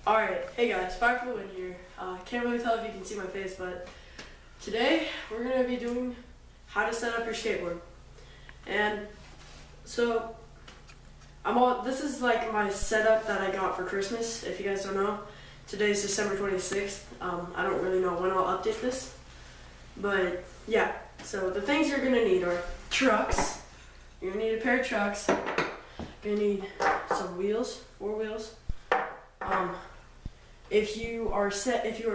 Alright, hey guys, Firefluid here. Can't really tell if you can see my face, but today we're going to be doing how to set up your skateboard. And so, this is like my setup that I got for Christmas, if you guys don't know. Today's December 26th. I don't really know when I'll update this. But yeah, so the things you're going to need are trucks. You're going to need a pair of trucks. You're going to need some wheels, 4 wheels. If you are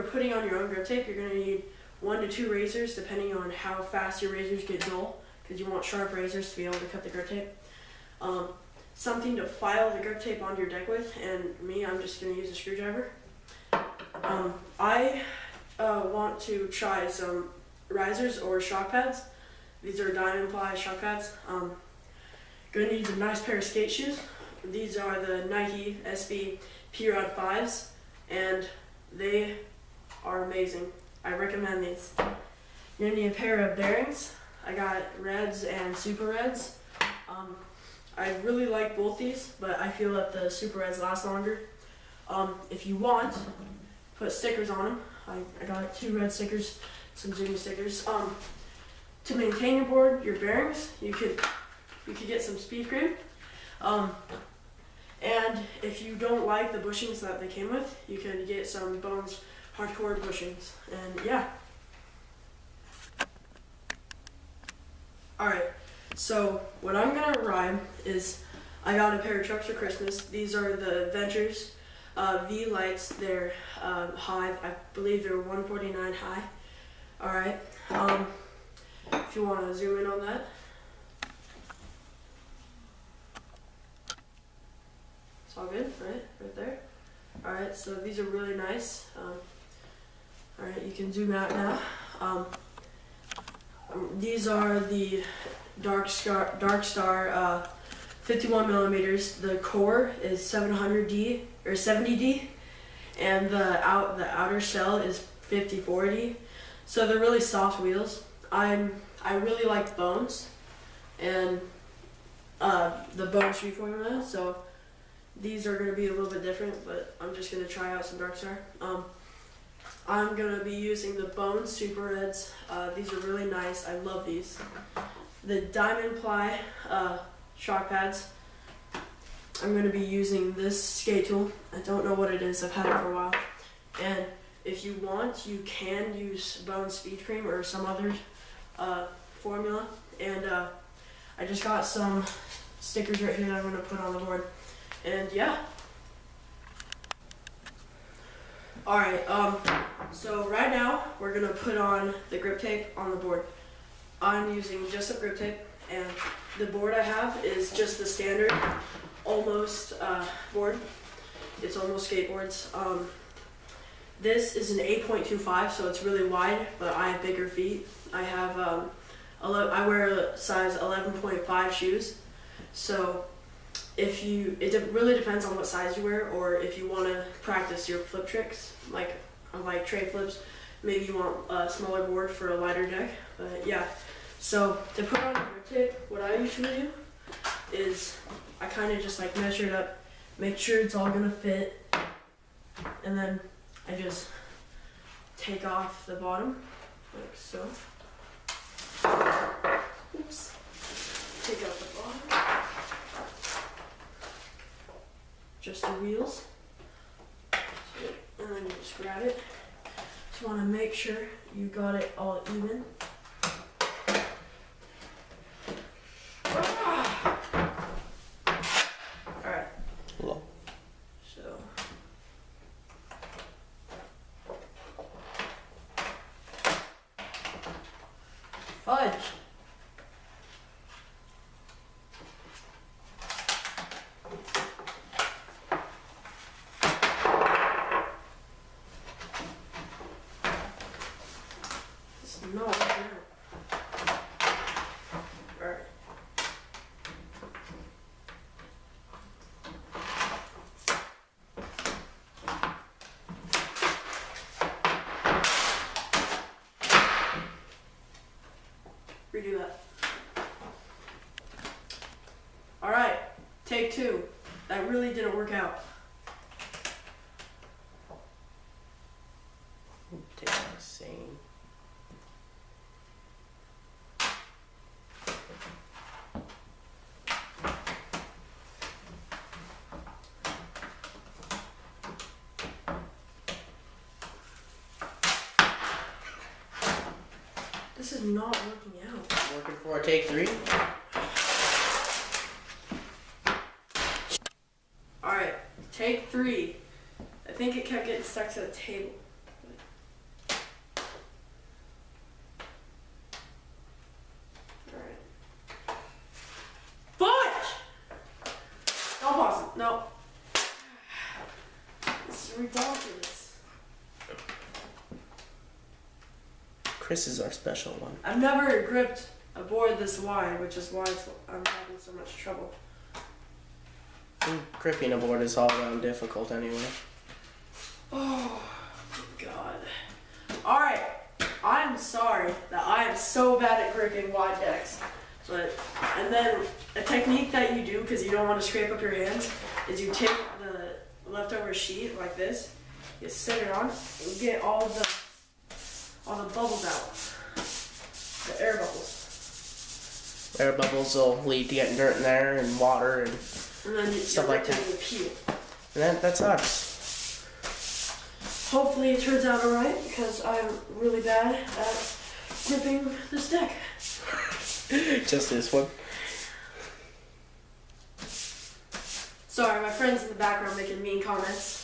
putting on your own grip tape, you're going to need 1 to 2 razors, depending on how fast your razors get dull, because you want sharp razors to be able to cut the grip tape. Something to file the grip tape onto your deck with, and I'm just going to use a screwdriver. I want to try some risers or shock pads. These are diamond ply shock pads. Going to need a nice pair of skate shoes. These are the Nike SB P-Rod 5s, and they are amazing. I recommend these. You're going to need a pair of bearings. I got reds and super reds. I really like both these, but I feel that the super reds last longer. If you want, put stickers on them. I got 2 red stickers, some Zoomy stickers. To maintain your board, your bearings, you could get some speed cream. And if you don't like the bushings that they came with, you can get some Bones hardcore bushings. And yeah. Alright, so what I'm going to ride is I got a pair of trucks for Christmas. These are the Ventures V lights. They're high. I believe they're 149 high. Alright, if you want to zoom in on that. It's all good, right there. Alright, so these are really nice. Alright, you can zoom out now. These are the Dark Star 51 millimeters. The core is 700D or 70D, and the outer shell is 54D. So they're really soft wheels. I really like Bones and the Bone Street formula. So these are going to be a little bit different, but I'm just going to try out some Dark Star. I'm going to be using the Bone Super Reds. These are really nice. I love these. The Diamond Ply shock pads. I'm going to be using this skate tool. I don't know what it is. I've had it for a while. And if you want, you can use Bone Speed Cream or some other formula. And I just got some stickers right here that I'm going to put on the board. And yeah. Alright, so right now we're going to put on the grip tape on the board. I'm using just a grip tape, and the board I have is just the standard almost board. It's almost skateboards. This is an 8.25, so it's really wide, but I have bigger feet. I have I wear a size 11.5 shoes, so it really depends on what size you wear, or if you want to practice your flip tricks, like tray flips, maybe you want a smaller board for a lighter deck. But yeah, so to put on a grip tape, what I usually do is I kind of just measure it up, make sure it's all gonna fit, and then I just take off the bottom, like so. Oops. Take out the bottom. Just the wheels, and then you just grab it. Just want to make sure you got it all even. Alright. Hello. So. Fudge. No, alright. Redo that. Alright, take 2. That really didn't work out. this is not working out. Working for a take 3. Alright, take 3. I think it kept getting stuck to the table. Alright. Fudge! Don't pause it. No. This is ridiculous. Chris is our special one. I've never gripped a board this wide, which is why I'm having so much trouble. Gripping a board is all around difficult anyway. Oh, God. Alright, I'm sorry that I am so bad at gripping wide decks. And then a technique that you do, because you don't want to scrape up your hands, is you take the leftover sheet like this, you set it on, and you get all the bubbles out. The air bubbles. Air bubbles will lead to getting dirt in there and water and then stuff like that. Peel. And that sucks. Hopefully it turns out alright, because I'm really bad at gripping this deck. Just this one. Sorry, my friend's in the background making mean comments.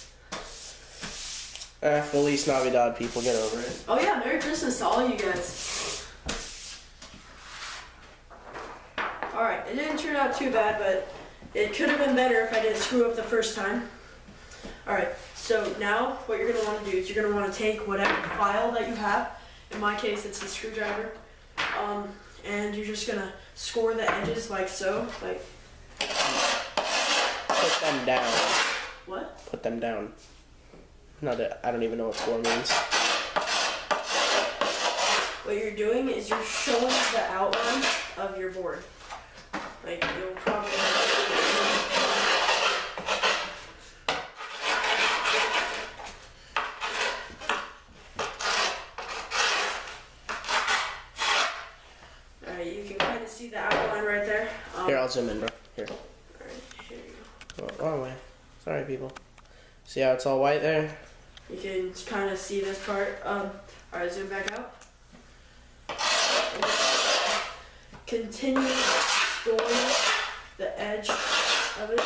Feliz Navidad, people, get over it. Oh yeah, Merry Christmas to all you guys. Alright, it didn't turn out too bad, but it could have been better if I didn't screw up the first time. Alright, so now what you're going to want to do is you're going to want to take whatever file that you have. In my case, it's a screwdriver. And you're just going to score the edges like so. Like. Put them down. What? Put them down. No, I don't even know what score means. What you're doing is you're showing the outline of your board. Like, you'll probably Alright, you can kind of see the outline right there. Here, I'll zoom in, bro. Here. Alright, here you go. Oh, wrong way. Sorry, people. See how it's all white there? You can kind of see this part. Alright, zoom back out. Continue scoring the edge of it.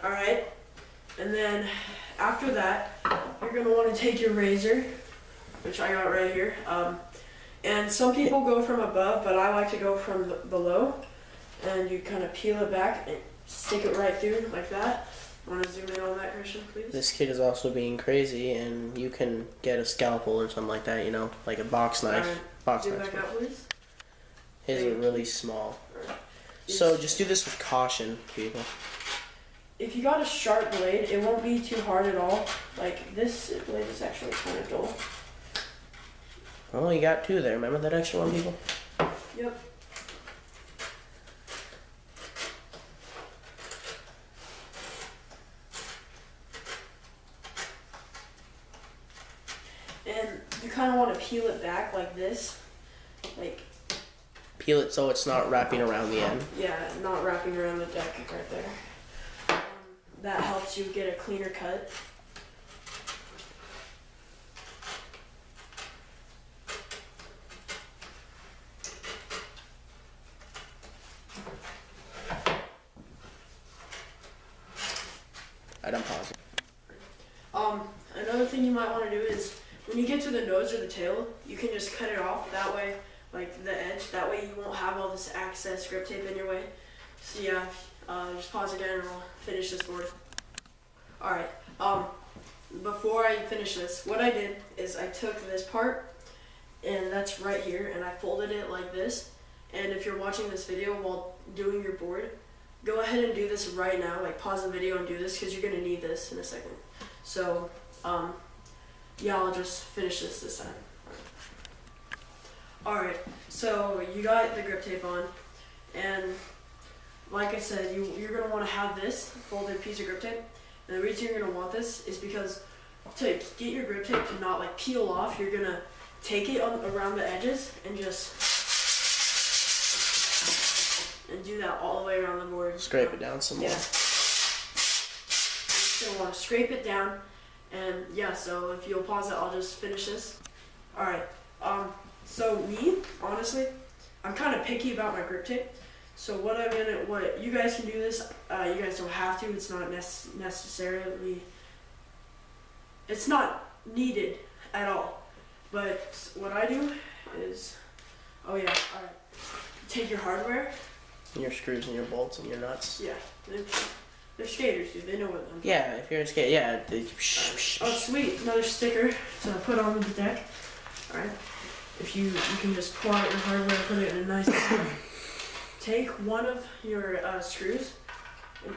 Alright, and then after that, you're going to want to take your razor, which I got right here. And some people go from above, but I like to go from below. And you kind of peel it back and stick it right through like that. Want to zoom in on that, Christian, please? This kid is also being crazy, and you can get a scalpel or something like that, you know, like a box knife. Right. Box Zoom knife. back out, please. His are really small. Right. So just do this with caution, people. If you got a sharp blade, it won't be too hard at all. Like, this blade is actually kind of dull. Oh, you got 2 there. Remember that extra one, people? Yep. And you kind of want to peel it back like this. Like, Peel it so it's not wrapping around the end. yeah, not wrapping around the deck right there. That helps you get a cleaner cut. Alright, I'm pausing. Another thing you might want to do is when you get to the nose or the tail, you can just cut it off that way, like the edge. That way you won't have all this excess grip tape in your way. So yeah, just pause again and we'll finish this board. Alright, before I finish this, what I did is I took this part, and that's right here, and I folded it like this. And if you're watching this video while doing your board, go ahead and do this right now. Like, pause the video and do this, because you're going to need this in a second. So, yeah, I'll just finish this time. Alright, so you got the grip tape on, and like I said, you're going to want to have this folded piece of grip tape. And the reason you're going to want this is because to get your grip tape to not like peel off, you're going to take it around the edges and just and do that all the way around the board. Scrape it down some more. Yeah. Just gonna want to scrape it down, and yeah. So if you'll pause it, I'll just finish this. All right. So me, honestly, I'm kind of picky about my grip tape. So what you guys can do this. You guys don't have to. It's not necessarily. It's not needed at all. But what I do is, oh yeah, all right. Take your hardware. And your screws and your bolts and your nuts. Yeah, they're skaters, dude. They know what them. Yeah, if you're a skate, yeah. Oh sweet, another sticker to put on the deck. All right. If you can just pull out your hardware, put it in a nice spot. Take one of your screws and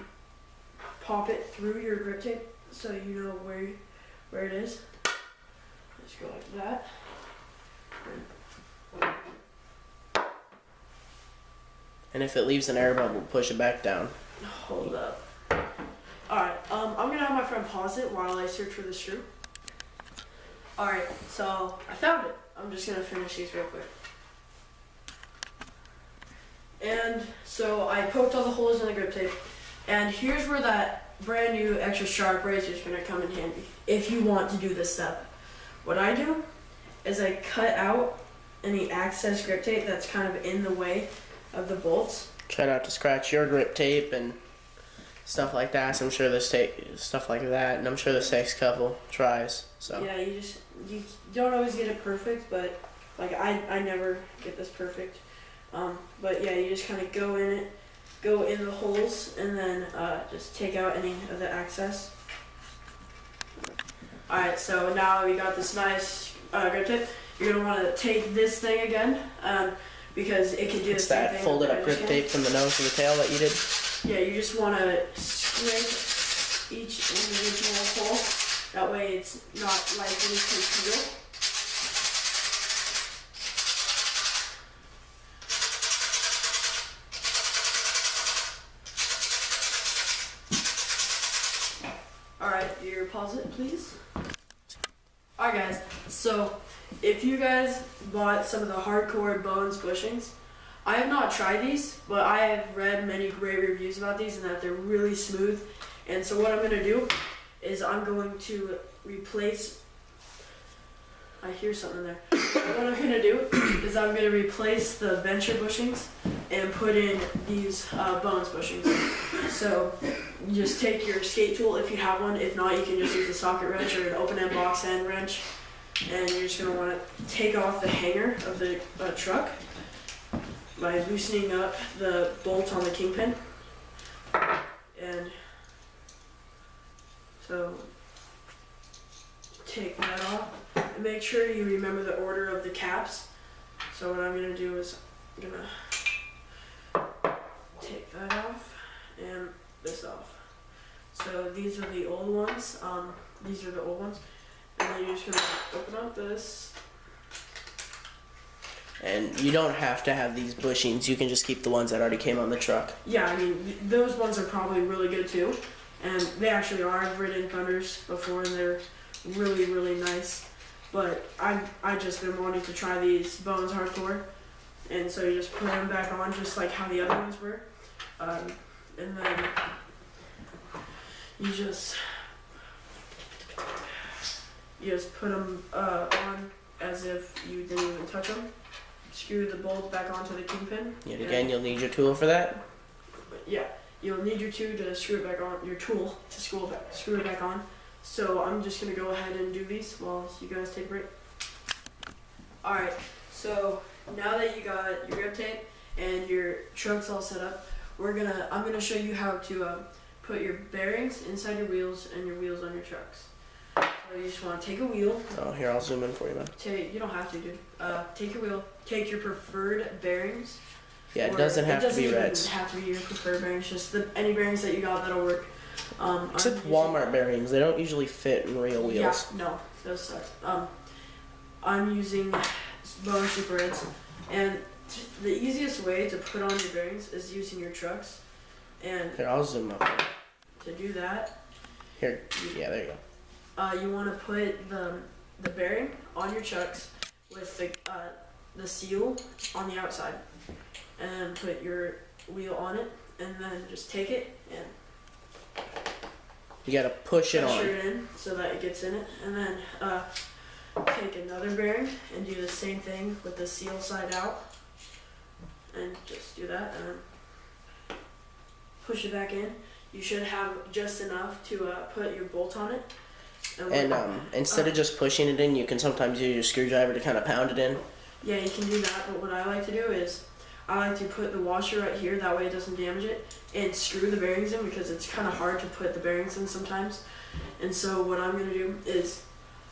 pop it through your grip tape so you know where it is. Just go like that. And if it leaves an air bubble, push it back down. Hold up. Alright, I'm gonna have my friend pause it while I search for the screw. Alright, so I found it. I'm just gonna finish these real quick. And so I poked all the holes in the grip tape, and here's where that brand new extra sharp razor is gonna come in handy if you want to do this step. What I do is I cut out any excess grip tape that's kind of in the way of the bolts. Try not to scratch your grip tape and stuff like that. So I'm sure this stuff like that, and I'm sure this takes a couple tries. So yeah, you don't always get it perfect, but like I never get this perfect. But yeah, you just kind of go in the holes, and then just take out any of the excess. All right, so now we got this nice grip tape. You're gonna want to take this thing again. Because it can do the it's same that thing. folded up grip tape from the nose to the tail that you did. Yeah, you just want to scrape each individual hole. That way it's not likely to peel. Alright, your pause it, please. Alright guys, so if you guys bought some of the hardcore bones bushings, I have not tried these, but I have read many great reviews about these and that they're really smooth. And so what I'm going to do is I'm going to replace, I hear something there. What I'm going to do is I'm going to replace the venture bushings and put in these bones bushings. So you just take your skate tool if you have one. If not, you can just use a socket wrench or an open end box end wrench. And you're just going to want to take off the hanger of the truck by loosening up the bolt on the kingpin. And so take that off and make sure you remember the order of the caps. So what I'm going to do is I'm going to take that off and this off. So these are the old ones. These are the old ones. And then you're just going to open up this. And you don't have to have these bushings. You can just keep the ones that already came on the truck. Yeah, I mean, those ones are probably really good too. And they actually are. I've ridden Thunders before and they're really, really nice. But I've just been wanting to try these Bones Hardcore. And so you just put them back on just like how the other ones were. And then you just put them on as if you didn't even touch them. Screw the bolt back onto the kingpin. Yet again, you'll need your tool for that. Yeah, you'll need your tool to screw it back on. Your tool to screw it back on. So I'm just gonna go ahead and do these while you guys take a break. All right. So now that you got your grip tape and your truck's all set up, I'm gonna show you how to put your bearings inside your wheels and your wheels on your trucks. So you just want to take a wheel. Oh, here, I'll zoom in for you, man. You don't have to, dude. Take your wheel. Take your preferred bearings. Yeah, it doesn't have to be reds. It doesn't have to be your preferred bearings. Just any bearings that you got that'll work. Except Walmart bearings. They don't usually fit in real wheels. Yeah, no. Those suck. I'm using Bone Super Reds. And the easiest way to put on your bearings is using your trucks. And here, I'll zoom up. To do that. Here, yeah, there you go. You want to put the bearing on your chucks with the seal on the outside, and then put your wheel on it, and then just take it and You gotta push it pressure on. it in so that it gets in it, and then take another bearing and do the same thing with the seal side out, and just do that, and then push it back in. You should have just enough to put your bolt on it. And instead of just pushing it in, you can sometimes use your screwdriver to kind of pound it in. Yeah, you can do that, but what I like to do is I like to put the washer right here, that way it doesn't damage it, and screw the bearings in because it's kind of hard to put the bearings in sometimes. And so what I'm going to do is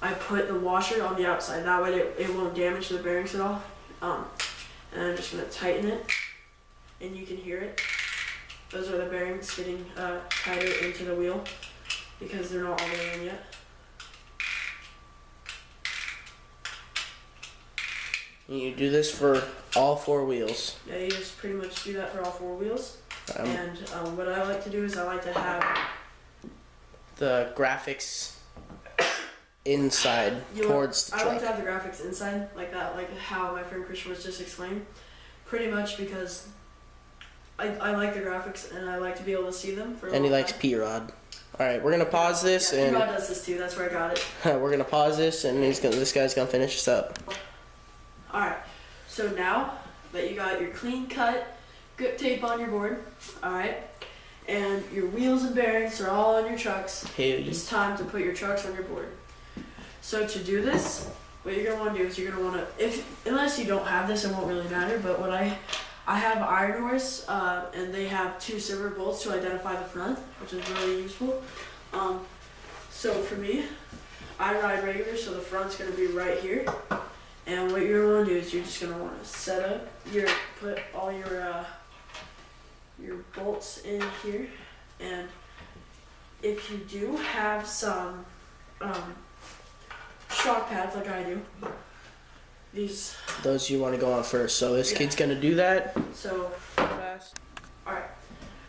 I put the washer on the outside, that way it won't damage the bearings at all. And I'm just going to tighten it, and you can hear it. Those are the bearings getting tighter into the wheel because they're not all the way in yet. And you do this for all 4 wheels. Yeah, you just pretty much do that for all 4 wheels. And what I like to do is I like to have The graphics inside towards the I truck. like to have the graphics inside like that, like how my friend Christian was just explaining. Pretty much because I like the graphics and I like to be able to see them for a And he long likes time. P-Rod. Alright, we're gonna pause this Yeah, and P-Rod does this too, that's where I got it. we're gonna pause this and this guy's gonna finish this up. Alright, so now that you got your clean cut grip tape on your board, alright, and your wheels and bearings are all on your trucks, it's time to put your trucks on your board. So to do this, what you're going to want to do is you're going to want to, unless you don't have this, it won't really matter, but what I have iron ores, and they have 2 silver bolts to identify the front, which is really useful. So for me, I ride regular, so the front's going to be right here. And what you're going to want to do is you're just going to want to set up put all your bolts in here, and if you do have some shock pads like I do, those you want to go on first. So this kid's gonna do that. So fast. Alright.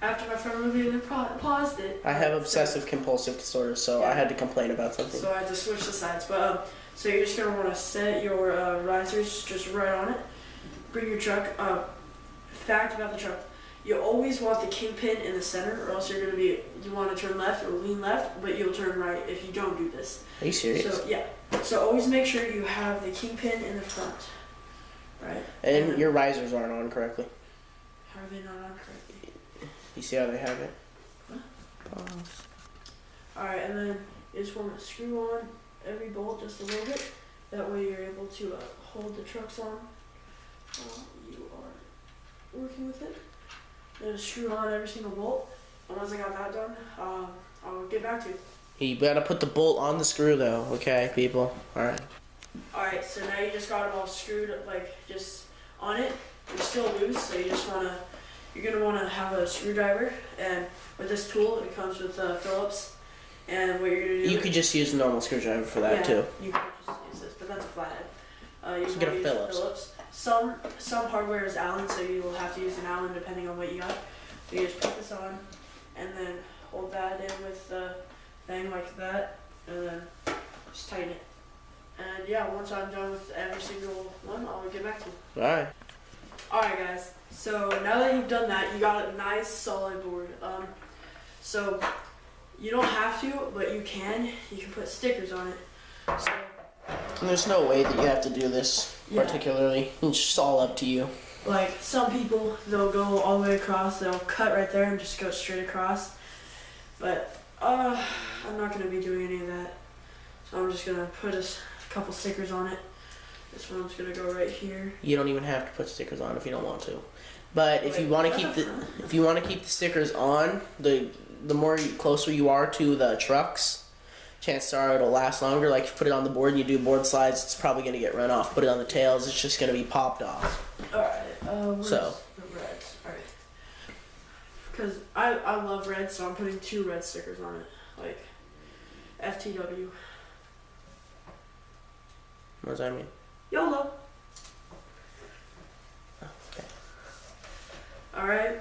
After my friend reviewed and paused it. I have obsessive compulsive disorder, so I had to complain about something. So I had to switch the sides. But so you're just gonna want to set your risers just right on it. Bring your truck. Fact about the truck: you always want the kingpin in the center, or else you want to turn left or lean left, but you'll turn right if you don't do this. Are you serious? So yeah. So always make sure you have the kingpin in the front, right? And your risers aren't on correctly. How are they not on correctly? You see how they have it? Huh? Alright, and then you just want to screw on every bolt just a little bit. That way you're able to hold the trucks on while you are working with it. Then screw on every single bolt. And once I got that done, I'll get back to you. You gotta put the bolt on the screw though, okay, people? Alright. Alright, so now you just got them all screwed like just on it. It's still loose, so you're gonna wanna have a screwdriver, and with this tool it comes with Phillips. And what you're gonna do, You could just use a normal screwdriver for that too. You could just use this, but that's a flathead. You Just get a use Phillips. Some hardware is Allen, so you will have to use an Allen depending on what you got. So you just put this on, and then hold that in with the thing like that, and then just tighten it. And yeah, once I'm done with every single one, I'll get back to you. Alright. Alright guys, so now that you've done that, you got a nice solid board. So you don't have to, but you can put stickers on it. So And there's no way that you have to do this particularly. It's just all up to you. like some people, they'll go all the way across, they'll cut right there and just go straight across. But I'm not going to be doing any of that. So I'm just going to put a couple stickers on it. This one's going to go right here. You don't even have to put stickers on if you don't want to. But if you want to keep the stickers on, the more closer you are to the trucks, chances are it'll last longer. Like if you put it on the board and you do board slides, it's probably going to get run off. Put it on the tails, it's just going to be popped off. Alright, where's So the reds? Alright. Because I love red, so I'm putting 2 red stickers on it. Like FTW. what does that mean? YOLO. Okay. Alright,